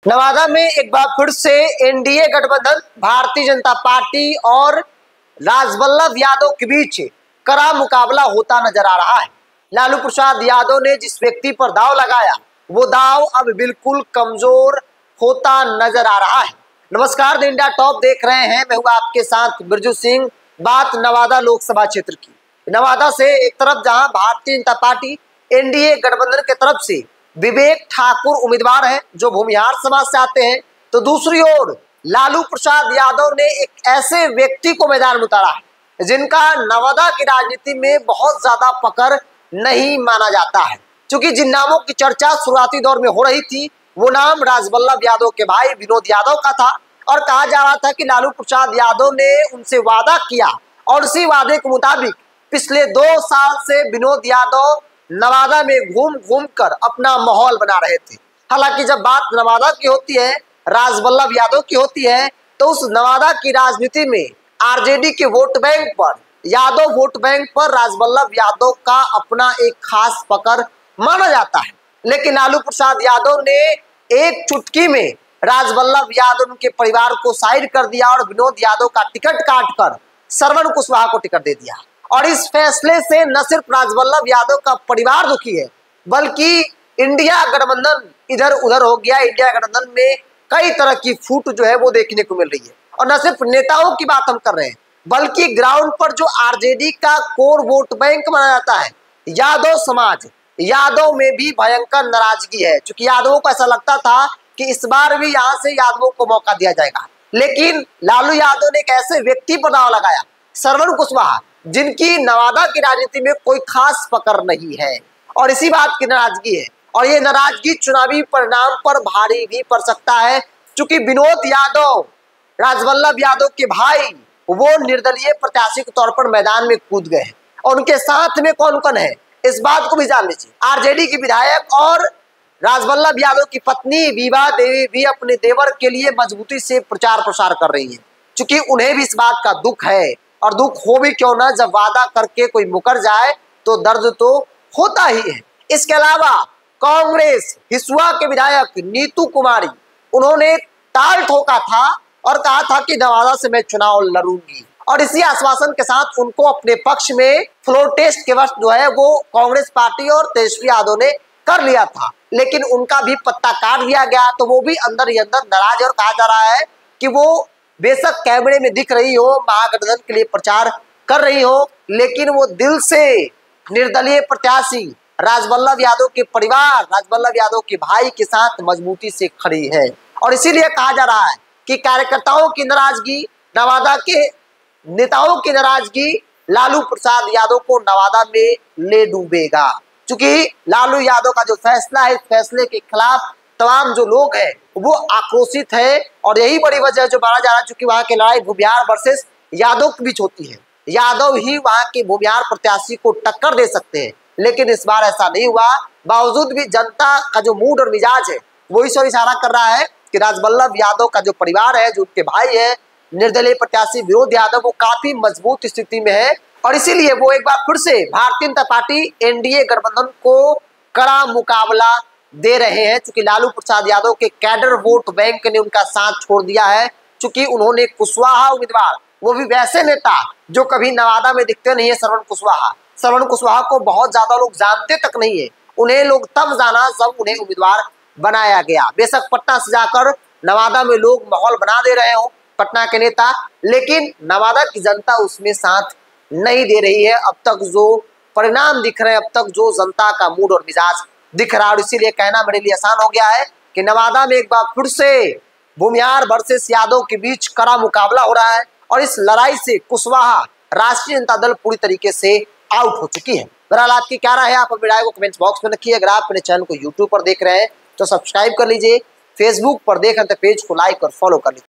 नवादा में एक बार फिर से एनडीए गठबंधन भारतीय जनता पार्टी और राजवल्लभ यादव के बीच कड़ा मुकाबला होता नजर आ रहा है। लालू प्रसाद यादव ने जिस व्यक्ति पर दांव लगाया वो दांव अब बिल्कुल कमजोर होता नजर आ रहा है। नमस्कार, द इंडिया टॉप देख रहे हैं, मैं हूं आपके साथ बिरजू सिंह। बात नवादा लोकसभा क्षेत्र की। नवादा से एक तरफ जहां भारतीय जनता पार्टी एनडीए गठबंधन की तरफ से विवेक ठाकुर उम्मीदवार हैं जो भूमिहार समाज से आते हैं, तो दूसरी ओर लालू प्रसाद यादव ने एक ऐसे व्यक्ति को मैदान में उतारा है जिनका नवादा की राजनीति में बहुत ज्यादा पकड़ नहीं माना जाता है। क्योंकि जिन नामों की चर्चा शुरुआती दौर में हो रही थी वो नाम राजवल्लभ यादव के भाई विनोद यादव का था और कहा जा रहा था कि लालू प्रसाद यादव ने उनसे वादा किया और उसी वादे के मुताबिक पिछले 2 साल से विनोद यादव नवादा में घूम घूम कर अपना माहौल बना रहे थे। हालांकि जब बात नवादा की होती है, राजवल्लभ यादव की होती है, तो उस नवादा की राजनीति में आरजेडी के वोट बैंक पर, यादव वोट बैंक पर राजवल्लभ यादव का अपना एक खास पकड़ माना जाता है। लेकिन लालू प्रसाद यादव ने एक चुटकी में राजवल्लभ यादव के परिवार को साइड कर दिया और विनोद यादव का टिकट काट कर श्रवण कुशवाहा को टिकट दे दिया। और इस फैसले से न सिर्फ राजवल्लभ यादव का परिवार दुखी है बल्कि इंडिया गठबंधन इधर उधर हो गया। इंडिया गठबंधन में कई तरह की फूट जो है वो देखने को मिल रही है। और न सिर्फ नेताओं की बात हम कर रहे हैं बल्कि ग्राउंड पर जो आरजेडी का कोर वोट बैंक माना जाता है, यादव समाज, यादव में भी भयंकर नाराजगी है। क्योंकि यादवों को ऐसा लगता था कि इस बार भी यहाँ से यादवों को मौका दिया जाएगा, लेकिन लालू यादव ने एक ऐसे व्यक्ति पर दांव लगाया, श्रवण कुशवाहा, जिनकी नवादा की राजनीति में कोई खास पकड़ नहीं है। और इसी बात की नाराजगी है और ये नाराजगी चुनावी परिणाम पर भारी भी पड़ सकता है। क्योंकि विनोद यादव, राजवल्लभ यादव के भाई, वो निर्दलीय प्रत्याशी के तौर पर मैदान में कूद गए और उनके साथ में कौन कौन है इस बात को भी जान लीजिए। आरजेडी की विधायक और राजवल्लभ यादव की पत्नी विभा देवी भी अपने देवर के लिए मजबूती से प्रचार प्रसार कर रही है। क्योंकि उन्हें भी इस बात का दुख है और दुख हो भी क्यों ना, जब वादा करके कोई मुकर जाए तो दर्द तो होता ही है। इसके अलावा कांग्रेस हिसुआ के विधायक नीतू कुमारी, उन्होंने ताल ठोका था और कहा था कि नवादा से मैं चुनाव लड़ूंगी और इसी आश्वासन के साथ उनको अपने पक्ष में फ्लोर टेस्ट के वक्त जो है वो कांग्रेस पार्टी और तेजस्वी यादव ने कर लिया था। लेकिन उनका भी पत्ता काट दिया गया, तो वो भी अंदर ही अंदर नाराज और कहा जा रहा है कि वो बेशक कैमरे में दिख रही हो, महागठबंधन के लिए प्रचार कर रही हो, लेकिन वो दिल से निर्दलीय प्रत्याशी राजवल्लभ यादव के परिवार, राजवल्लभ यादव के भाई के साथ मजबूती से खड़ी है। और इसीलिए कहा जा रहा है कि कार्यकर्ताओं की नाराजगी, नवादा के नेताओं की नाराजगी लालू प्रसाद यादव को नवादा में ले डूबेगा। क्योंकि लालू यादव का जो फैसला है, इस फैसले के खिलाफ तमाम जो लोग हैं वो आक्रोशित है और यही बड़ी वजह है जो माना जा रहा है। क्योंकि वहां की लड़ाई भूमिहार वर्सेस यादव के बीच होती है, यादव ही वहां के भूमिहार प्रत्याशी को टक्कर दे सकते हैं, लेकिन इस बार ऐसा नहीं हुआ। बावजूद भी जनता का जो मूड और मिजाज है वो इस ओर इशारा कर रहा है कि राजवल्लभ यादव का जो परिवार है, जो उनके भाई है निर्दलीय प्रत्याशी विनोद यादव, वो काफी मजबूत स्थिति में है और इसीलिए वो एक बार फिर से भारतीय जनता पार्टी एनडीए गठबंधन को कड़ा मुकाबला दे रहे हैं। चूंकि लालू प्रसाद यादव के कैडर वोट बैंक ने उनका साथ छोड़ दिया है। चूंकि उन्होंने कुशवाहा उम्मीदवार, वो भी वैसे नेता जो कभी नवादा में दिखते नहीं है, श्रवण कुशवाहा को बहुत ज्यादा लोग जानते तक नहीं है। उन्हें लोग तब जाना जब उन्हें उम्मीदवार बनाया गया। बेशक पटना से जाकर नवादा में लोग माहौल बना दे रहे हो पटना के नेता, लेकिन नवादा की जनता उसमें साथ नहीं दे रही है। अब तक जो परिणाम दिख रहे हैं, अब तक जो जनता का मूड और मिजाज दिख रहा है, और इसीलिए कहना मेरे लिए आसान हो गया है कि नवादा में एक बार फिर से भूमिहार वर्सेस यादव के बीच कड़ा मुकाबला हो रहा है और इस लड़ाई से कुशवाहा, राष्ट्रीय जनता दल पूरी तरीके से आउट हो चुकी है। बहरहाल आपकी क्या राय है, आप अपनी राय को कमेंट्स बॉक्स में रखिए। अगर आप मेरे चैनल को यूट्यूब पर देख रहे हैं तो सब्सक्राइब कर लीजिए, फेसबुक पर देख रहे हैं तो पेज को लाइक और फॉलो कर लीजिए।